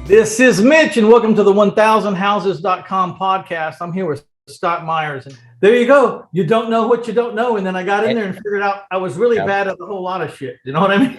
This is Mitch, and welcome to the 1000houses.com podcast. I'm here with Scott Meyers. And there you go. You don't know what you don't know. And then I got in there and figured out I was really bad at a whole lot of shit. You know what I mean?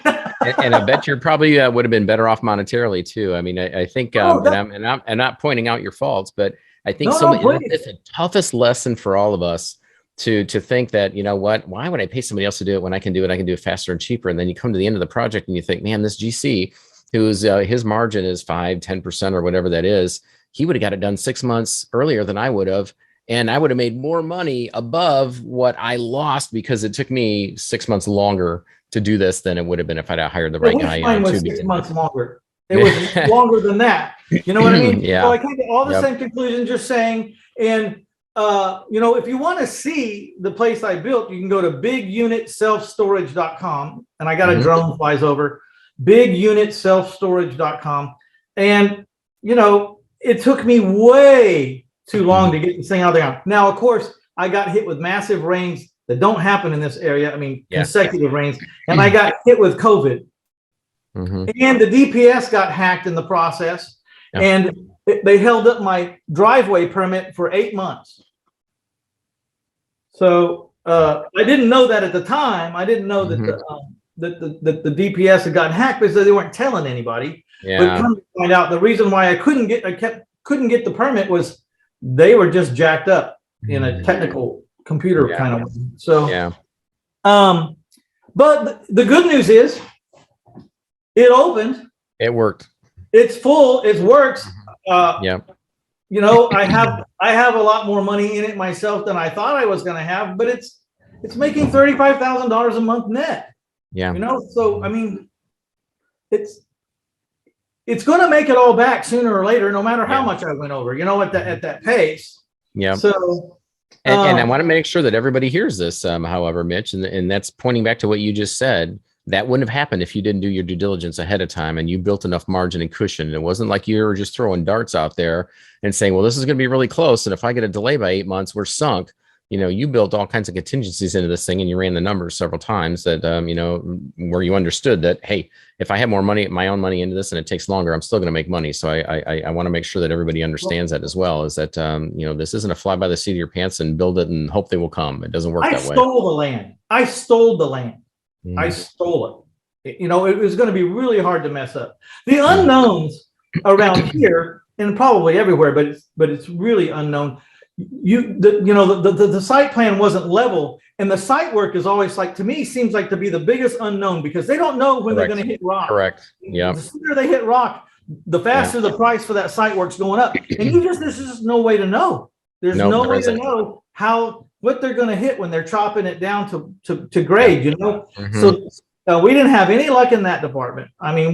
and I bet you're probably would have been better off monetarily too. I mean, I think, and I'm not pointing out your faults, but I think it's the toughest lesson for all of us to think that, you know what, why would I pay somebody else to do it when I can do it faster and cheaper? And then you come to the end of the project and you think, man, this GC who's his margin is 5-10% or whatever that is, he would have got it done 6 months earlier than I would have. And I would have made more money above what I lost because it took me 6 months longer to do this than it would have been if I'd hired the right guy. Mine was 6 months longer. It was longer than that. You know what I mean? Yeah. So I came to all the same conclusions you're saying. And, you know, if you want to see the place I built, you can go to bigunitselfstorage.com. And I got a drone flies over. bigunitselfstorage.com. And, you know, it took me way too long to get this thing out there. Now, of course, I got hit with massive rains that don't happen in this area. I mean, consecutive rains. And I got hit with COVID. And the DPS got hacked in the process. And they held up my driveway permit for 8 months. So I didn't know that at the time. I didn't know that the DPS had gotten hacked because they weren't telling anybody. But come to find out, the reason why I couldn't get the permit was they were just jacked up in a technical computer kind of way. So but the good news is it opened. It worked. It's full. It works. You know, I have a lot more money in it myself than I thought I was going to have, but it's making $35,000 a month net. You know, so I mean, it's going to make it all back sooner or later, no matter how much I went over. You know, at that pace. So, and I want to make sure that everybody hears this. However, Mitch, and that's pointing back to what you just said. That wouldn't have happened if you didn't do your due diligence ahead of time and you built enough margin and cushion. It wasn't like you were just throwing darts out there and saying, well, this is going to be really close. And if I get a delay by 8 months, we're sunk. You know, you built all kinds of contingencies into this thing and you ran the numbers several times that, you know, where you understood that, hey, if I have more money, my own money into this and it takes longer, I'm still going to make money. So I want to make sure that everybody understands that as well, is that, you know, this isn't a fly by the seat of your pants and build it and hope they will come. It doesn't work that way. I stole the land. I stole the land. I stole it. You know, it was going to be really hard to mess up. The unknowns around here and probably everywhere, but it's really unknown. The site plan wasn't level, and the site work is always, like, to me, seems like to be the biggest unknown because they don't know when they're going to hit rock. The sooner they hit rock, the faster the price for that site work's going up. And there's just no way to know. There's no way to know what they're going to hit when they're chopping it down to grade. You know, so we didn't have any luck in that department. I mean,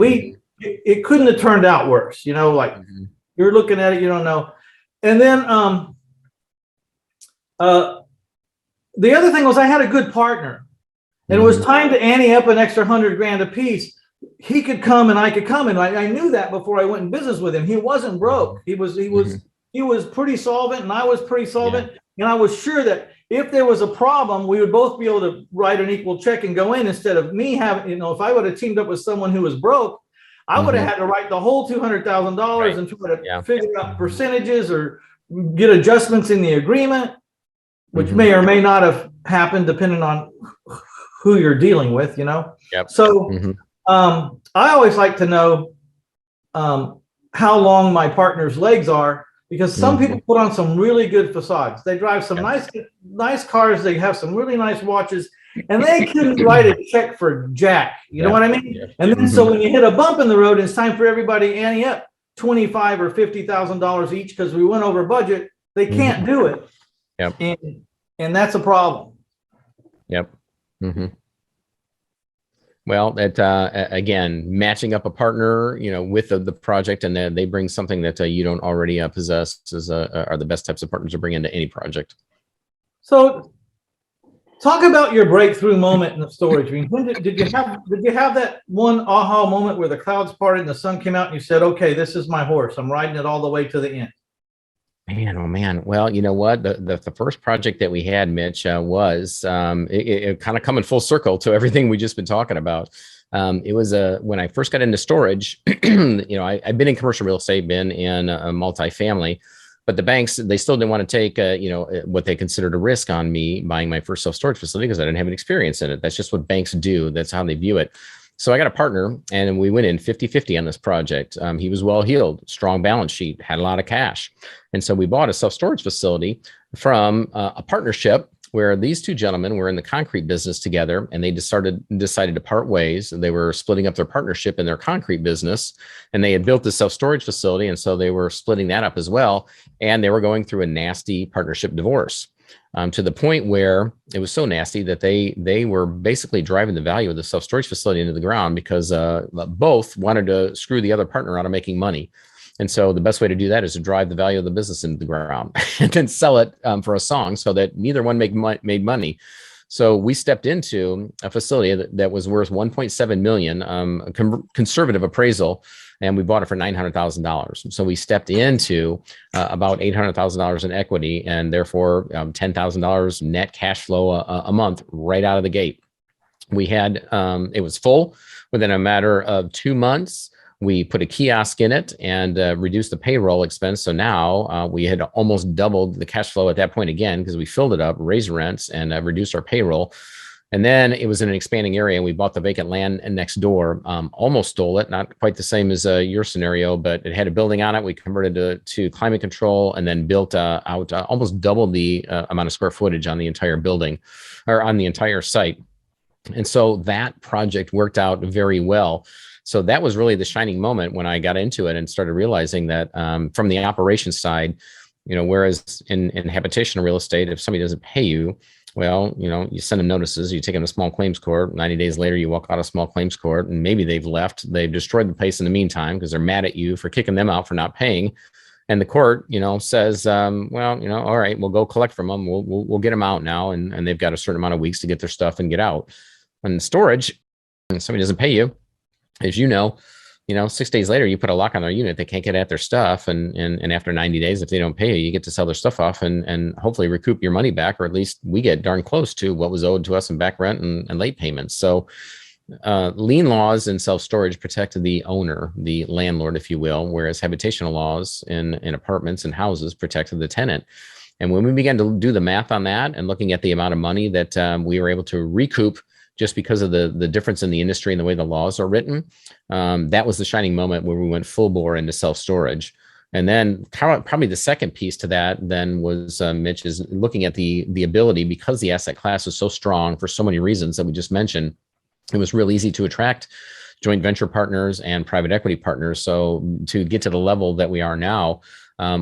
it couldn't have turned out worse. You know, like you're looking at it, you don't know. And then the other thing was I had a good partner, and it was time to ante up an extra $100,000 a piece. He could come and I could come, and I knew that before I went in business with him. He wasn't broke. He was pretty solvent, and I was pretty solvent, and I was sure that if there was a problem, we would both be able to write an equal check and go in instead of me having, you know, if I would have teamed up with someone who was broke, I would have had to write the whole $200,000 and try to figure out percentages or get adjustments in the agreement, which may or may not have happened depending on who you're dealing with, you know? So I always like to know how long my partner's legs are, because some people put on some really good facades. They drive some nice cars. They have some really nice watches, and they couldn't write a check for jack. You know what I mean? And then so when you hit a bump in the road, it's time for everybody to ante up $25,000 or $50,000 each because we went over budget. They can't do it. And that's a problem. Well, again, matching up a partner, you know, with the project, and then they bring something that you don't already possess are the best types of partners to bring into any project. So, talk about your breakthrough moment in the storage. I mean, did you have that one aha moment where the clouds parted and the sun came out and you said, "Okay, this is my horse. I'm riding it all the way to the end"? Man, oh man. Well, you know what? The first project that we had, Mitch, was it kind of coming full circle to everything we just been talking about. It was when I first got into storage, I've been in commercial real estate, been in a multifamily, but the banks, they still didn't want to take, what they considered a risk on me buying my first self-storage facility because I didn't have any experience in it. That's just what banks do. That's how they view it. So I got a partner and we went in 50-50 on this project. He was well-heeled, strong balance sheet, had a lot of cash. And so we bought a self-storage facility from a partnership where these two gentlemen were in the concrete business together, and they decided to part ways. They were splitting up their partnership in their concrete business, and they had built the self-storage facility. And so they were splitting that up as well. And they were going through a nasty partnership divorce. To the point where it was so nasty that they were basically driving the value of the self-storage facility into the ground because both wanted to screw the other partner out of making money. And so the best way to do that is to drive the value of the business into the ground and then sell it for a song so that neither one made money. So we stepped into a facility that was worth 1.7 million, conservative appraisal, and we bought it for $900,000. So we stepped into about $800,000 in equity, and therefore $10,000 net cash flow a month right out of the gate. We had it was full within a matter of 2 months. We put a kiosk in it and reduced the payroll expense. So now we had almost doubled the cash flow at that point again, because we filled it up, raised rents, and reduced our payroll. And then it was in an expanding area, and we bought the vacant land next door. Almost stole it, not quite the same as your scenario, but it had a building on it. We converted to climate control and then built out almost double the amount of square footage on the entire building or on the entire site. And so that project worked out very well. So that was really the shining moment when I got into it and started realizing that from the operations side, whereas in habitational real estate, if somebody doesn't pay you, well, you send them notices, you take them to small claims court, 90 days later, you walk out of small claims court, and maybe they've left, they've destroyed the place in the meantime because they're mad at you for kicking them out for not paying. And the court, says, all right, we'll go collect from them. We'll get them out now. And they've got a certain amount of weeks to get their stuff and get out. And storage, when somebody doesn't pay you, as 6 days later, you put a lock on their unit, they can't get at their stuff. And after 90 days, if they don't pay you, you get to sell their stuff off and hopefully recoup your money back, or at least we get darn close to what was owed to us in back rent and late payments. So lien laws in self-storage protect the owner, the landlord, if you will, whereas habitational laws in apartments and houses protect the tenant. And when we began to do the math on that and looking at the amount of money that we were able to recoup just because of the difference in the industry and the way the laws are written, that was the shining moment where we went full bore into self-storage. And then probably the second piece to that then was, Mitch, is looking at the ability, because the asset class is so strong for so many reasons that we just mentioned, it was real easy to attract joint venture partners and private equity partners. So to get to the level that we are now,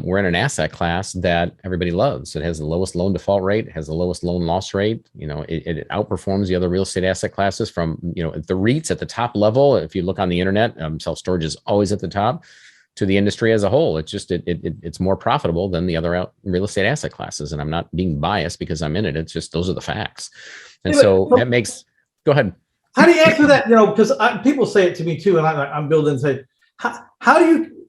we're in an asset class that everybody loves. It has the lowest loan default rate, it has the lowest loan loss rate. It outperforms the other real estate asset classes from, the REITs at the top level. If you look on the internet, self-storage is always at the top, to the industry as a whole. It's just, it's more profitable than the other real estate asset classes. And I'm not being biased because I'm in it. It's just, those are the facts. And so that makes, go ahead. How do you answer that? Because people say it to me too, and I'm building and say, how do you,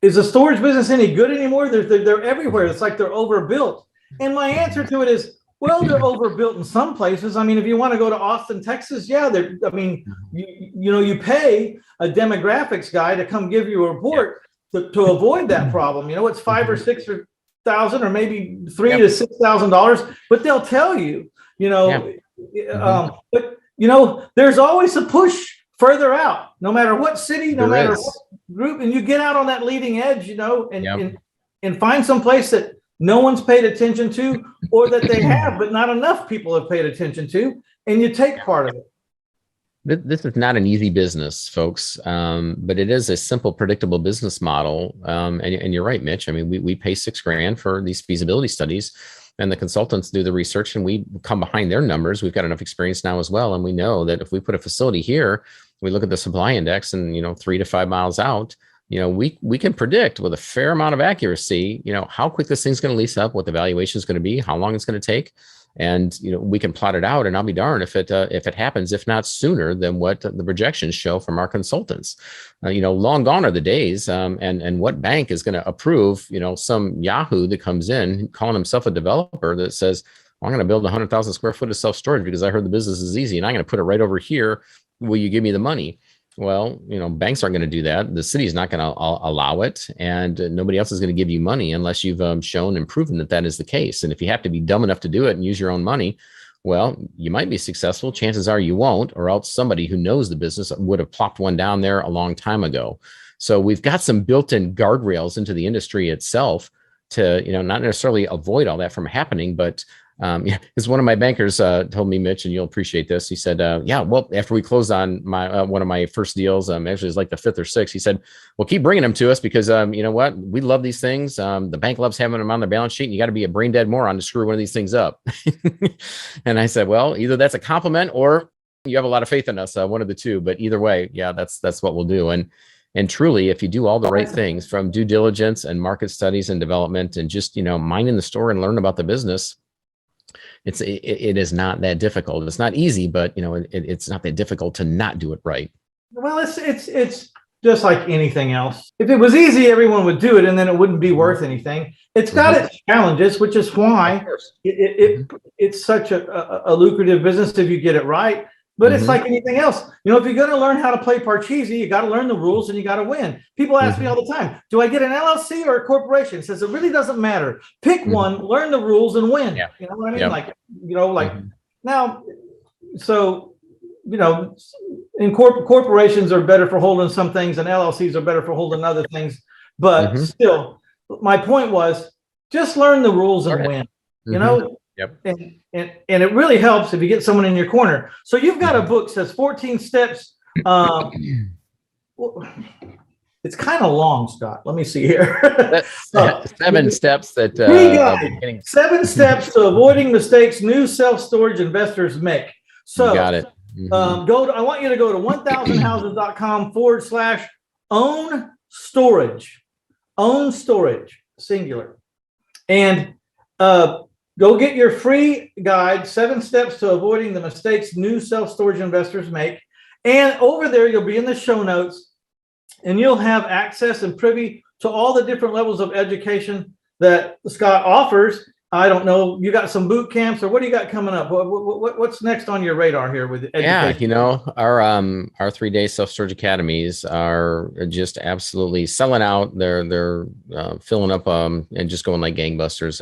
is the storage business any good anymore? They're everywhere. It's like they're overbuilt. And my answer to it is, well, they're overbuilt in some places. I mean, if you want to go to Austin, Texas, yeah, you pay a demographics guy to come give you a report to avoid that problem. It's $5,000 or $6,000 or maybe $3,000 to $6,000, but they'll tell you, but there's always a push further out, no matter what city, no matter what group, and you get out on that leading edge, and find some place that no one's paid attention to, or that they have, but not enough people have paid attention to, and you take part of it. This is not an easy business, folks, but it is a simple, predictable business model. And you're right, Mitch. I mean, we pay $6,000 for these feasibility studies, and the consultants do the research, and we come behind their numbers. We've got enough experience now as well, and we know that if we put a facility here, we look at the supply index, and 3 to 5 miles out, we can predict with a fair amount of accuracy, how quick this thing's going to lease up, what the valuation is going to be, how long it's going to take. And, we can plot it out, and I'll be darned if it happens, if not sooner than what the projections show from our consultants. Long gone are the days. And what bank is going to approve, some Yahoo that comes in calling himself a developer that says, I'm going to build 100,000 square foot of self-storage because I heard the business is easy, and I'm going to put it right over here will you give me the money? Well, banks aren't going to do that. The city is not going to allow it, and nobody else is going to give you money unless you've shown and proven that that is the case. And if you have to be dumb enough to do it and use your own money, well, you might be successful. Chances are you won't, or else somebody who knows the business would have plopped one down there a long time ago. So we've got some built-in guardrails into the industry itself to, not necessarily avoid all that from happening, but as one of my bankers told me, Mitch, and you'll appreciate this. He said, yeah, well, after we closed on my one of my first deals, actually it was like the 5th or 6th, he said, well, keep bringing them to us because, you know what, we love these things. The bank loves having them on their balance sheet, and you got to be a brain dead moron to screw one of these things up. And I said, well, either that's a compliment or you have a lot of faith in us, one of the two. But either way, yeah, that's what we'll do. And truly, if you do all the right things from due diligence and market studies and development and just, mind in the store and learn about the business, it is not that difficult. It's not easy, but it's not that difficult to not do it right. Well, it's just like anything else. If it was easy, everyone would do it, and then it wouldn't be worth anything. It's got its challenges, which is why it's such a lucrative business if you get it right. But it's like anything else. If you're going to learn how to play Parcheesi, you got to learn the rules and you got to win. People ask me all the time, do I get an LLC or a corporation? It says it really doesn't matter. Pick one, learn the rules and win. Yeah. You know what I mean? Now, so, in corporations are better for holding some things and LLCs are better for holding other things. But still, my point was just learn the rules and win, Yep. And it really helps if you get someone in your corner. So you've got a book that says 14 steps. It's kind of long, Scott. Let me see here. 7 steps that 7 steps to avoiding mistakes new self-storage investors make. So you got it. I want you to go to 1000houses.com/own storage, singular. And go get your free guide, 7 steps to avoiding the mistakes new self-storage investors make. And over there, you'll be in the show notes, and you'll have access and privy to all the different levels of education that Scott offers. I don't know, you got some boot camps, or what do you got coming up? What's next on your radar here with education? Yeah, our 3-day self-storage academies are just absolutely selling out. They're filling up and just going like gangbusters.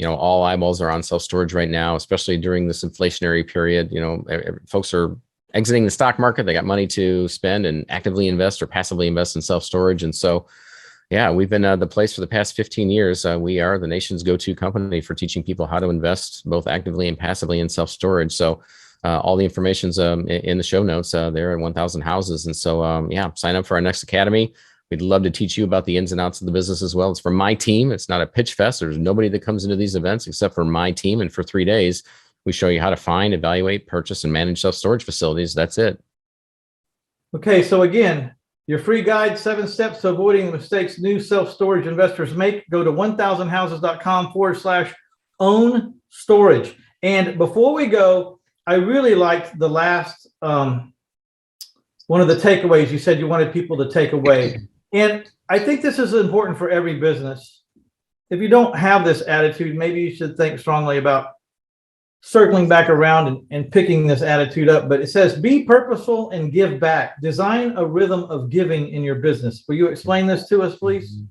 All eyeballs are on self-storage right now, especially during this inflationary period. Folks are exiting the stock market. They got money to spend and actively invest or passively invest in self-storage. And so yeah, we've been the place for the past 15 years. We are the nation's go-to company for teaching people how to invest both actively and passively in self-storage. So all the information's in the show notes there at 1000 Houses. And so, sign up for our next academy. We'd love to teach you about the ins and outs of the business as well. It's for my team. It's not a pitch fest. There's nobody that comes into these events except for my team. And for 3 days, we show you how to find, evaluate, purchase, and manage self-storage facilities. That's it. Okay, so again, your free guide, 7 steps to avoiding the mistakes new self-storage investors make. Go to 1000houses.com/own storage. And before we go, I really liked the last one of the takeaways you said you wanted people to take away. And I think this is important for every business. If you don't have this attitude, maybe you should think strongly about circling back around and picking this attitude up. But it says, be purposeful and give back. Design a rhythm of giving in your business. Will you explain this to us, please?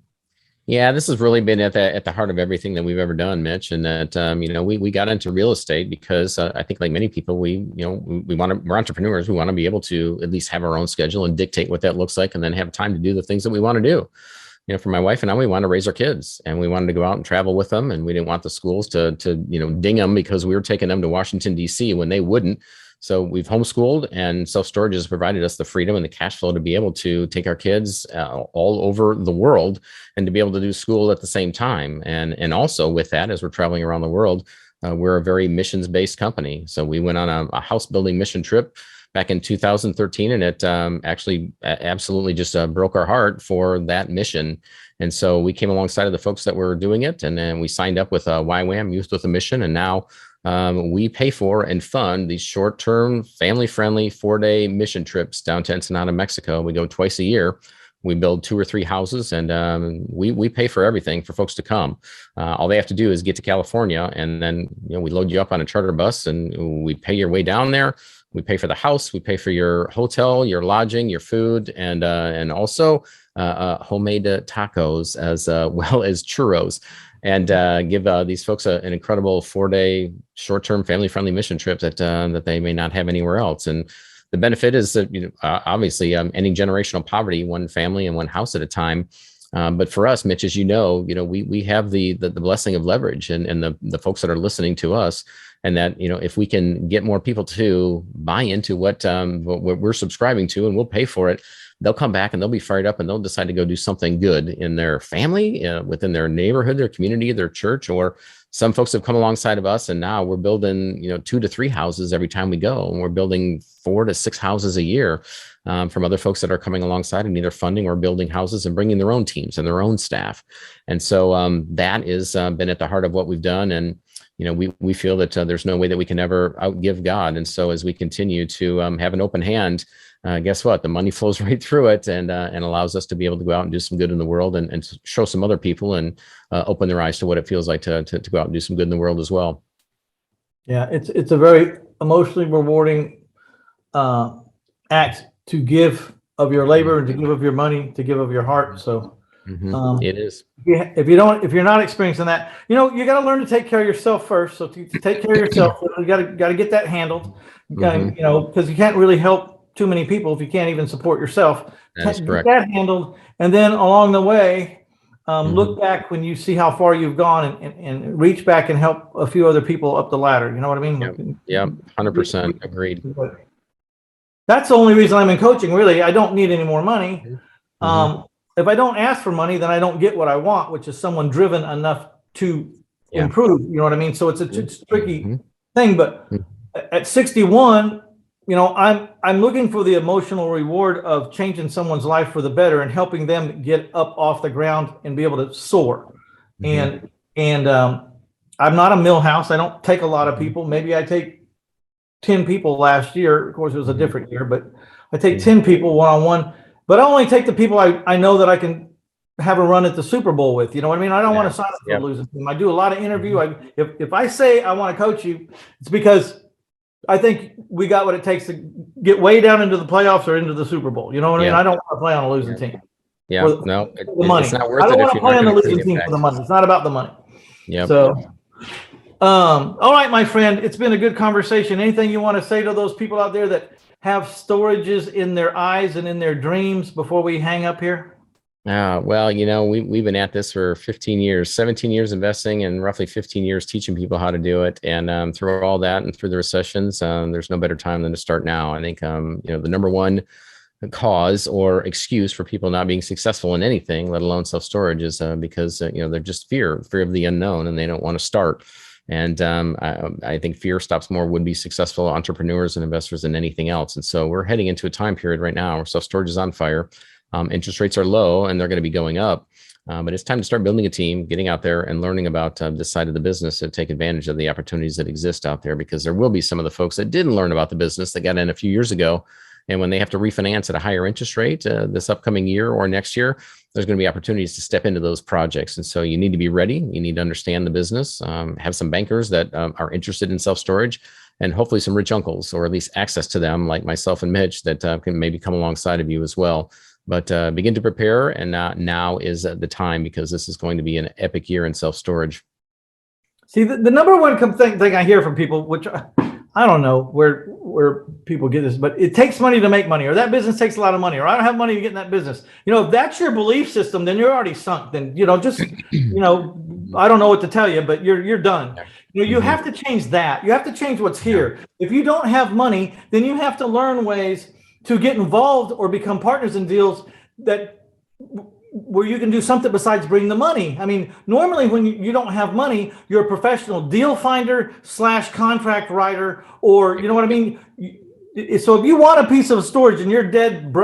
Yeah, this has really been at the heart of everything that we've ever done, Mitch. And that, we got into real estate because I think like many people, we're entrepreneurs. We want to be able to at least have our own schedule and dictate what that looks like and then have time to do the things that we want to do. For my wife and I, we wanted to raise our kids and we wanted to go out and travel with them. And we didn't want the schools to ding them because we were taking them to Washington, D.C. when they wouldn't. So we've homeschooled, and self-storage has provided us the freedom and the cash flow to be able to take our kids all over the world and to be able to do school at the same time. And also with that, as we're traveling around the world, we're a very missions-based company. So we went on a house building mission trip back in 2013, and it actually absolutely just broke our heart for that mission. And so we came alongside of the folks that were doing it, and then we signed up with YWAM, Youth with a Mission, and now we pay for and fund these short-term, family-friendly 4-day mission trips down to Ensenada, Mexico. We go twice a year. We build 2 or 3 houses, and we pay for everything for folks to come. All they have to do is get to California, and then we load you up on a charter bus, and we pay your way down there. We pay for the house, we pay for your hotel, your lodging, your food, and also homemade tacos as well as churros, and give these folks an incredible 4-day short-term family-friendly mission trip that they may not have anywhere else. And the benefit is that, obviously, ending generational poverty, one family and one house at a time. But for us, Mitch, as you know, we have the blessing of leverage, and the folks that are listening to us, and that, if we can get more people to buy into what we're subscribing to, and we'll pay for it, they'll come back and they'll be fired up and they'll decide to go do something good in their family, within their neighborhood, their community, their church. Or some folks have come alongside of us, and now we're building, 2 to 3 houses every time we go, and we're building 4 to 6 houses a year, from other folks that are coming alongside and either funding or building houses and bringing their own teams and their own staff. And so that has been at the heart of what we've done. And we feel that there's no way that we can ever outgive God. And so as we continue to have an open hand, guess what? The money flows right through it, and allows us to be able to go out and do some good in the world, and show some other people, and open their eyes to what it feels like to go out and do some good in the world as well. Yeah, it's a very emotionally rewarding act to give of your labor, and to give of your money, to give of your heart. So it is. If you're not experiencing that, you got to learn to take care of yourself first. So to take care of yourself, you got to get that handled. Because you can't really help too many people if you can't even support yourself. That's correct. Get that handled, and then along the way, look back when you see how far you've gone, and reach back and help a few other people up the ladder. You know what I mean? Yeah, 100% agreed. That's the only reason I'm in coaching. Really, I don't need any more money. If I don't ask for money, then I don't get what I want, which is someone driven enough to improve. You know what I mean? So it's a tricky thing. But at 61, I'm looking for the emotional reward of changing someone's life for the better, and helping them get up off the ground and be able to soar. And I'm not a millhouse. I don't take a lot of people. Maybe I take 10 people last year. Of course, it was a different year, but I take 10 people one-on-one. But I only take the people I know that I can have a run at the Super Bowl with. You know what I mean? I don't want to sign up for a losing team. I do a lot of interview. If I say I want to coach you, it's because I think we got what it takes to get way down into the playoffs or into the Super Bowl. You know what I mean? I don't want to play on a losing team. Yeah, the money. It's not worth it. I don't want to play on the losing team for the money. It's not about the money. Yeah. So, all right, my friend, it's been a good conversation. Anything you want to say to those people out there that have storages in their eyes and in their dreams before we hang up here? Well, we've been at this for 15 years, 17 years investing, and roughly 15 years teaching people how to do it. And through all that and through the recessions, there's no better time than to start now. I think, the number one cause or excuse for people not being successful in anything, let alone self-storage, is because, they're just fear of the unknown, and they don't want to start. And I think fear stops more would-be successful entrepreneurs and investors than anything else. And so we're heading into a time period right now where self-storage is on fire. Interest rates are low, and they're going to be going up. But it's time to start building a team, getting out there and learning about this side of the business to take advantage of the opportunities that exist out there, because there will be some of the folks that didn't learn about the business that got in a few years ago. And when they have to refinance at a higher interest rate this upcoming year or next year, there's going to be opportunities to step into those projects. And so you need to be ready. You need to understand the business, have some bankers that are interested in self-storage, and hopefully some rich uncles, or at least access to them, like myself and Mitch, that can maybe come alongside of you as well. But begin to prepare, and now is the time, because this is going to be an epic year in self-storage. See, the number one thing I hear from people, which I don't know where people get this, but it takes money to make money, or that business takes a lot of money, or I don't have money to get in that business. If that's your belief system, then you're already sunk. Then, I don't know what to tell you, but you're done. You have to change that. You have to change what's here. If you don't have money, then you have to learn ways to get involved or become partners in deals where you can do something besides bring the money. I mean, normally when you don't have money, you're a professional deal finder / contract writer, or you know what I mean? So if you want a piece of storage and you're dead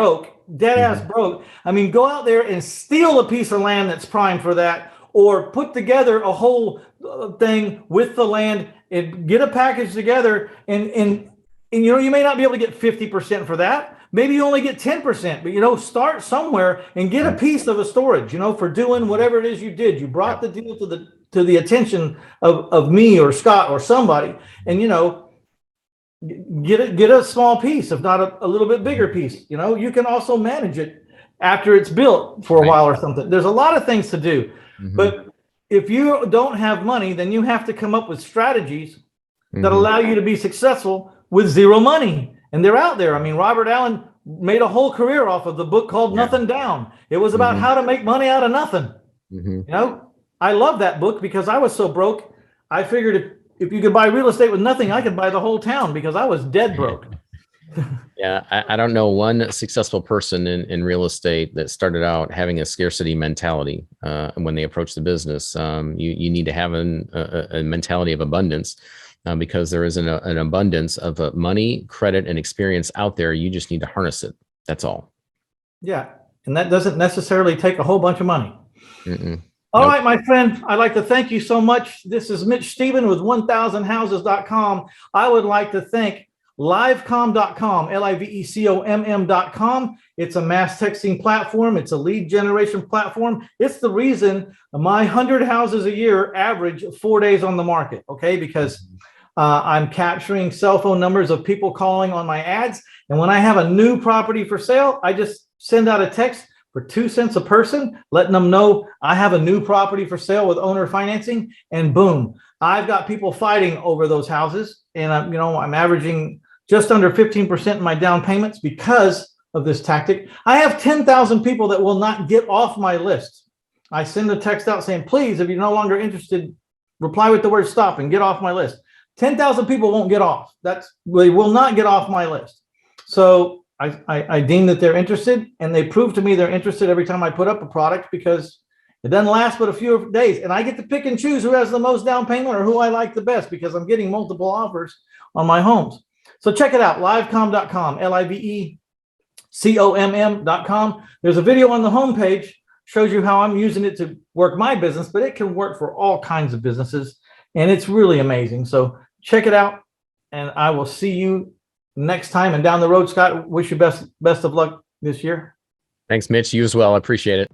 ass broke, I mean, go out there and steal a piece of land that's prime for that, or put together a whole thing with the land and get a package together. And you may not be able to get 50% for that. Maybe you only get 10%, but start somewhere and get a piece of a storage, for doing whatever it is you did. You brought the deal to the attention of me or Scott or somebody. And get a small piece, if not a little bit bigger piece. You know, you can also manage it after it's built for a while or something. There's a lot of things to do, but if you don't have money, then you have to come up with strategies that allow you to be successful with zero money. And they're out there. I mean, Robert Allen made a whole career off of the book called Nothing Down. It was about how to make money out of nothing. You know, I love that book because I was so broke. I figured if you could buy real estate with nothing, I could buy the whole town because I was dead broke. Yeah, I don't know one successful person in real estate that started out having a scarcity mentality when they approach the business. You need to have a mentality of abundance because there is an abundance of money, credit, and experience out there. You just need to harness it. That's all. Yeah, and that doesn't necessarily take a whole bunch of money. All right, my friend, I'd like to thank you so much. This is Mitch Stephen with 1000houses.com. I would like to thank livecom.com, LIVECOMM.com. It's a mass texting platform. It's a lead generation platform. It's the reason my 100 houses a year average 4 days on the market, okay? Because I'm capturing cell phone numbers of people calling on my ads. And when I have a new property for sale, I just send out a text for 2 cents a person, letting them know I have a new property for sale with owner financing, and boom, I've got people fighting over those houses. And I'm averaging just under 15% in my down payments because of this tactic. I have 10,000 people that will not get off my list. I send a text out saying, please, if you're no longer interested, reply with the word stop and get off my list. 10,000 people won't get off. They will not get off my list. So I deem that they're interested, and they prove to me they're interested every time I put up a product because it doesn't last but a few days. And I get to pick and choose who has the most down payment or who I like the best because I'm getting multiple offers on my homes. So check it out, livecom.com, LIVECOMM.com. There's a video on the homepage, shows you how I'm using it to work my business, but it can work for all kinds of businesses, and it's really amazing. So check it out, and I will see you next time. And down the road, Scott, wish you best of luck this year. Thanks, Mitch. You as well. I appreciate it.